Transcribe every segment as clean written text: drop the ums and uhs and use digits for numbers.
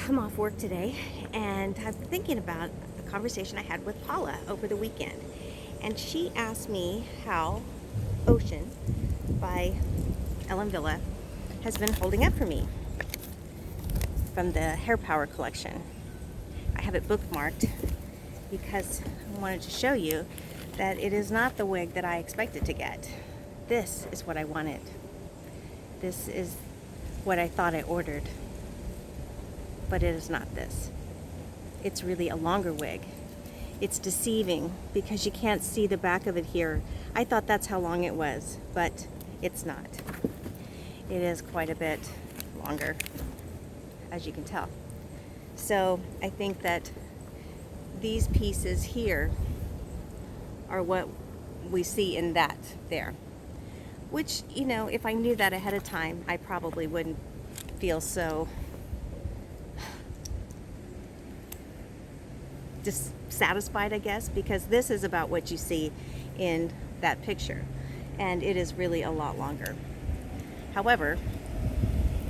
I'm off work today, and I've been thinking about a conversation I had with Paula over the weekend. And she asked me how Ocean by Ellen Villa has been holding up for me from the Hair Power collection. I have it bookmarked because I wanted to show you that it is not the wig that I expected to get. This is what I wanted. This is what I thought I ordered. But it is not this. It's really a longer wig. It's deceiving because you can't see the back of it here. I thought that's how long it was, but it's not. It is quite a bit longer, as you can tell. So I think that these pieces here are what we see in that there. Which, you know, if I knew that ahead of time, I probably wouldn't feel so dissatisfied, I guess, because this is about what you see in that picture, and it is really a lot longer. However,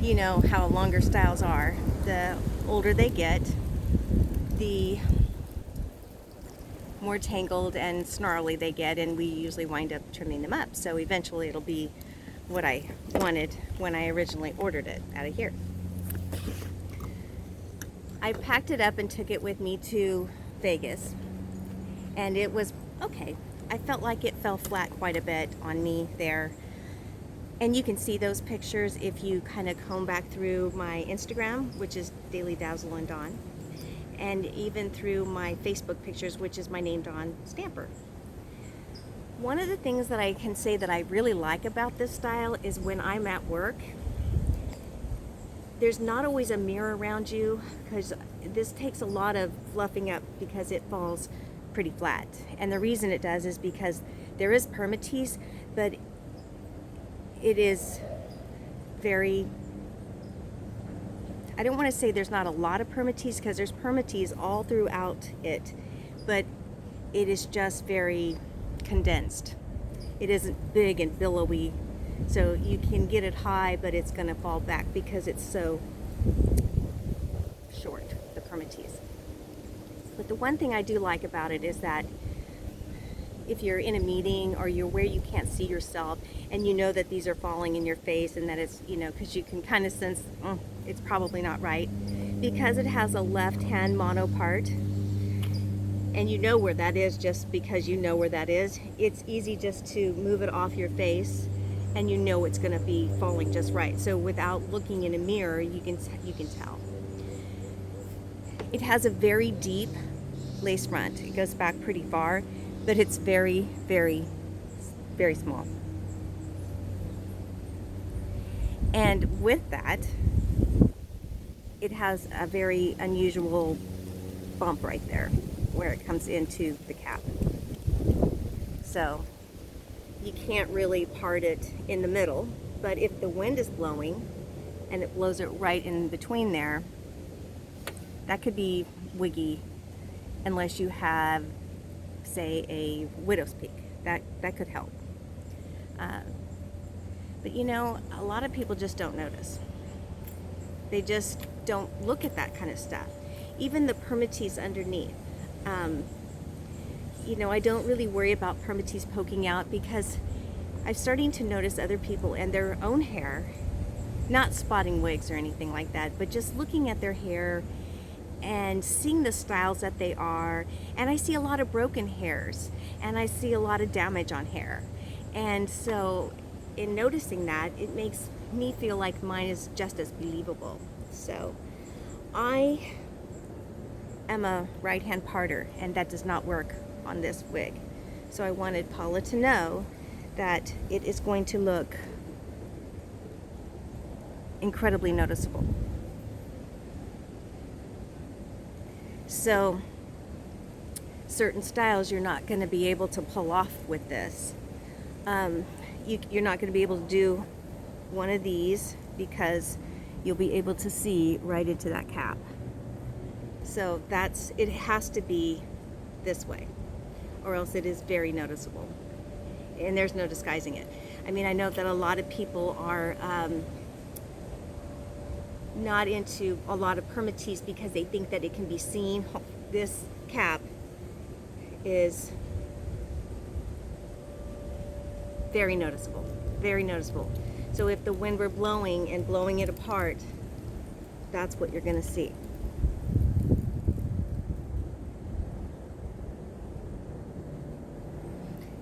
you know how longer styles are. The older they get, the more tangled and snarly they get, and we usually wind up trimming them up. So eventually it'll be what I wanted when I originally ordered it out of here. I packed it up and took it with me to Vegas, and it was okay. I felt like it fell flat quite a bit on me there, and you can see those pictures if you kind of comb back through my Instagram, which is Daily Dazzle and Dawn, and even through my Facebook pictures, which is my name, Dawn Stamper. One of the things that I can say that I really like about this style is when I'm at work, there's not always a mirror around you, because this takes a lot of fluffing up because it falls pretty flat. And the reason it does is because there is permatease, but it is very, I don't want to say there's not a lot of permatease, because there's permatease all throughout it, but it is just very condensed. It isn't big and billowy. So you can get it high, but it's going to fall back because it's so short, the permatease. But the one thing I do like about it is that if you're in a meeting or you're where you can't see yourself and you know that these are falling in your face and that it's, you know, because you can kind of sense it's probably not right, because it has a left-hand mono part, and you know where that is just because you know where that is. It's easy just to move it off your face, and you know it's going to be falling just right. So without looking in a mirror, you can tell. It has a very deep lace front. It goes back pretty far, but it's very, very, very small. And with that, it has a very unusual bump right there where it comes into the cap. So you can't really part it in the middle, but if the wind is blowing and it blows it right in between there, that could be wiggy unless you have, say, a widow's peak. That could help. But you know, a lot of people just don't notice. They just don't look at that kind of stuff. Even the permatease underneath. You know, I don't really worry about permatease poking out because I'm starting to notice other people and their own hair, not spotting wigs or anything like that, but just looking at their hair and seeing the styles that they are. And I see a lot of broken hairs and I see a lot of damage on hair. And so in noticing that, it makes me feel like mine is just as believable. So I am a right-hand parter, and that does not work on this wig. So I wanted Paula to know that it is going to look incredibly noticeable. So certain styles you're not going to be able to pull off with this. You're not going to be able to do one of these because you'll be able to see right into that cap. So it has to be this way, or else it is very noticeable. And there's no disguising it. I mean, I know that a lot of people are not into a lot of permatease because they think that it can be seen. This cap is very noticeable, very noticeable. So if the wind were blowing and blowing it apart, that's what you're going to see.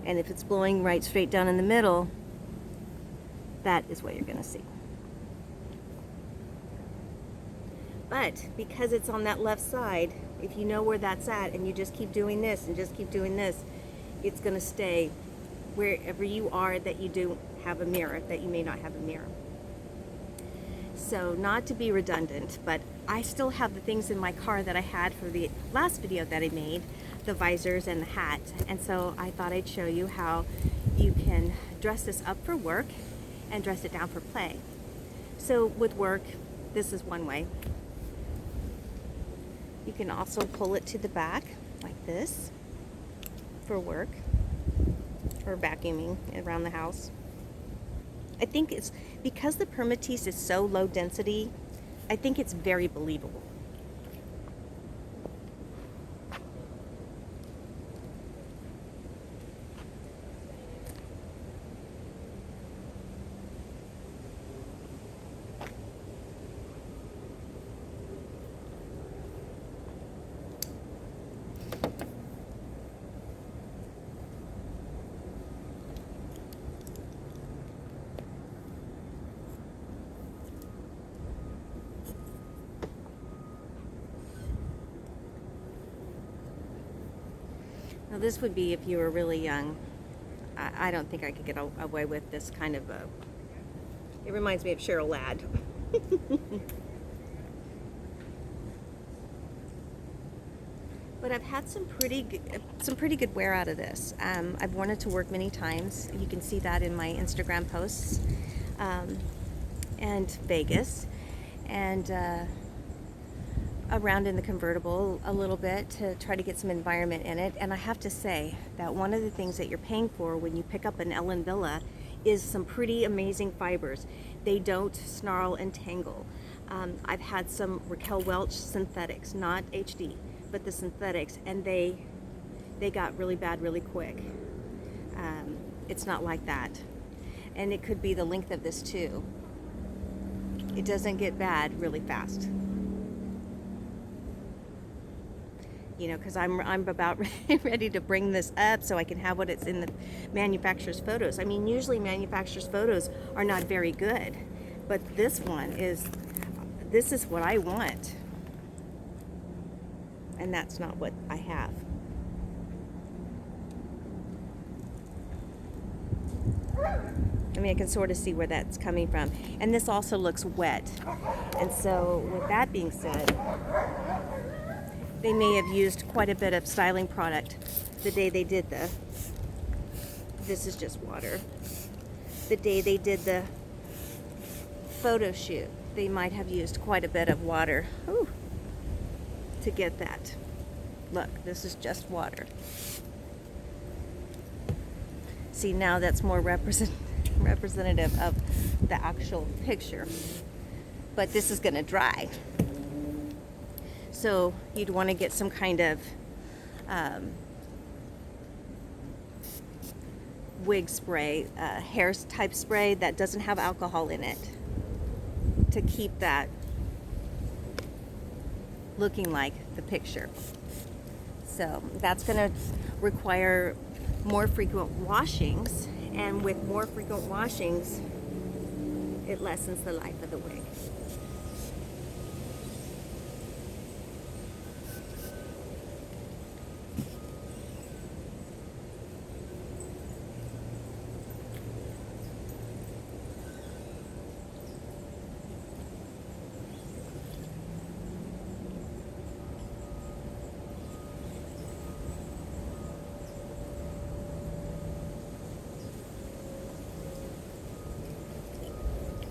And if it's blowing right straight down in the middle, that is what you're going to see. But because it's on that left side, if you know where that's at and you just keep doing this and just keep doing this, it's going to stay wherever you are that you do have a mirror, that you may not have a mirror. So not to be redundant, but I still have the things in my car that I had for the last video that I made, the visors and the hat. And so I thought I'd show you how you can dress this up for work and dress it down for play. So with work, this is one way. You can also pull it to the back like this for work or vacuuming around the house. I think it's because the permatease is so low density, I think it's very believable. Now this would be if you were really young. I don't think I could get away with this kind of a... It reminds me of Cheryl Ladd. But I've had some pretty good wear out of this. I've worn it to work many times. You can see that in my Instagram posts, and Vegas, and around in the convertible a little bit to try to get some environment in it. And I have to say that one of the things that you're paying for when you pick up an Ellen Villa is some pretty amazing fibers. They don't snarl and tangle. I've had some Raquel Welch synthetics, not HD, but the synthetics, and they got really bad really quick. It's not like that. And it could be the length of this too. It doesn't get bad really fast. You know, because I'm about ready to bring this up so I can have what it's in the manufacturer's photos. I mean, usually manufacturer's photos are not very good, but this is what I want. And that's not what I have. I mean, I can sort of see where that's coming from. And this also looks wet. And so with that being said, they may have used quite a bit of styling product the day they did this is just water. The day they did the photo shoot, they might have used quite a bit of water to get that. Look, this is just water. See, now that's more representative of the actual picture. But this is going to dry. So you'd want to get some kind of wig spray, hair type spray that doesn't have alcohol in it to keep that looking like the picture. So that's going to require more frequent washings, and with more frequent washings, it lessens the life of the wig.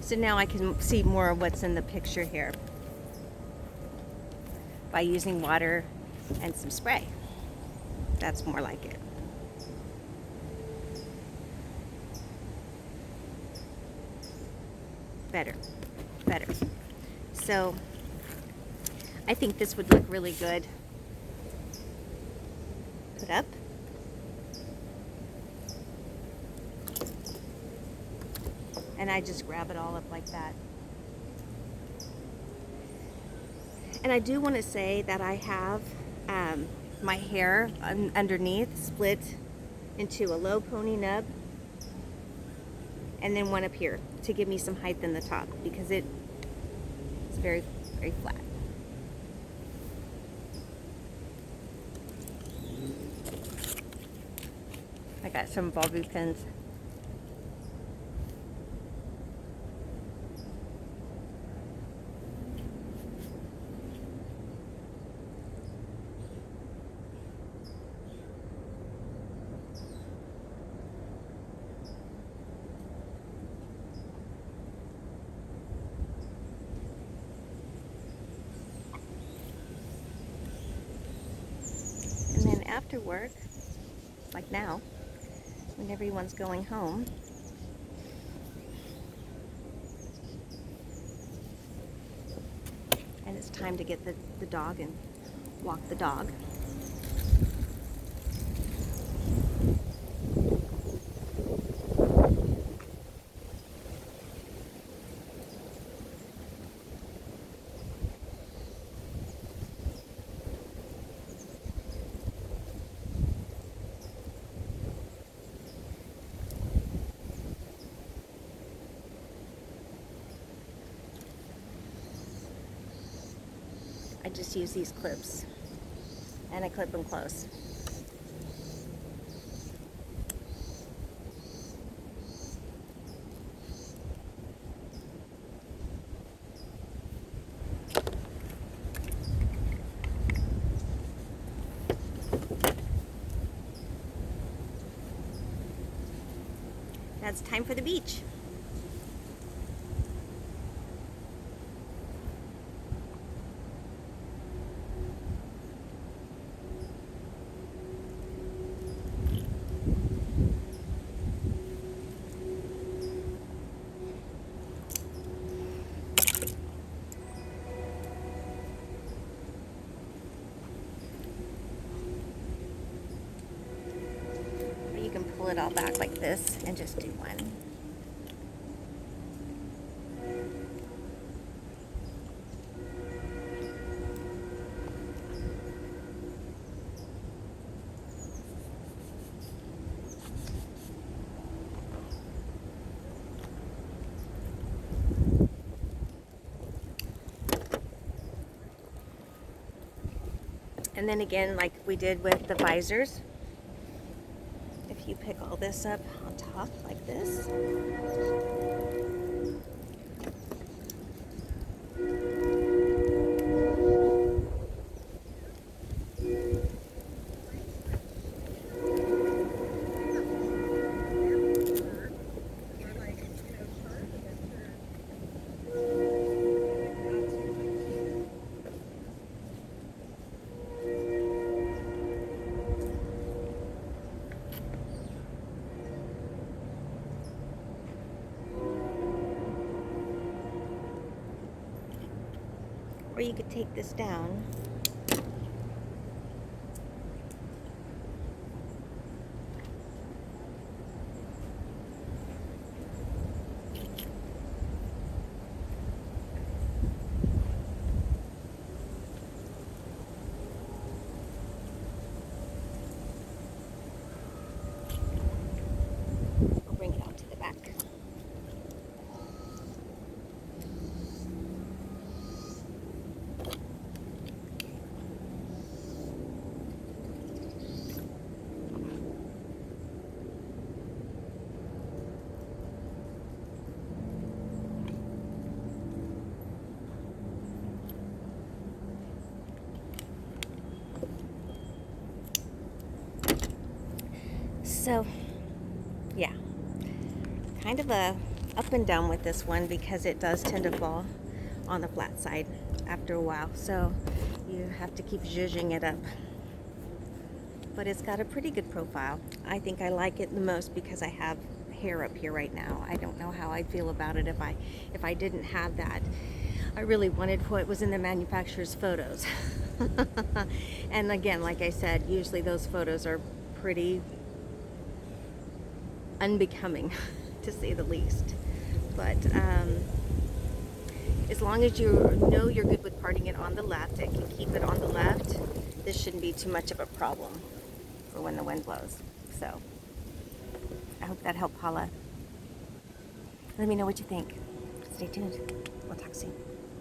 So now I can see more of what's in the picture here by using water and some spray. That's more like it. Better. So I think this would look really good put up. And I just grab it all up like that. And I do want to say that I have my hair underneath split into a low pony nub and then one up here to give me some height in the top, because it's very, very flat. I got some bobby pins. And then after work, like now, when everyone's going home, and it's time to get the dog and walk the dog. I just use these clips and I clip them close. Now it's time for the beach. You can pull it all back like this and just do one. And then again, like we did with the visors, if you pick all this up on top like this, or you could take this down or bring it out to the back. So, yeah, kind of a up and down with this one because it does tend to fall on the flat side after a while. So you have to keep zhuzhing it up. But it's got a pretty good profile. I think I like it the most because I have hair up here right now. I don't know how I'd feel about it if I didn't have that. I really wanted what was in the manufacturer's photos. And again, like I said, usually those photos are pretty unbecoming, to say the least. But as long as you know you're good with parting it on the left and can keep it on the left, this shouldn't be too much of a problem for when the wind blows. So I hope that helped, Paula. Let me know what you think. Stay tuned. We'll talk soon.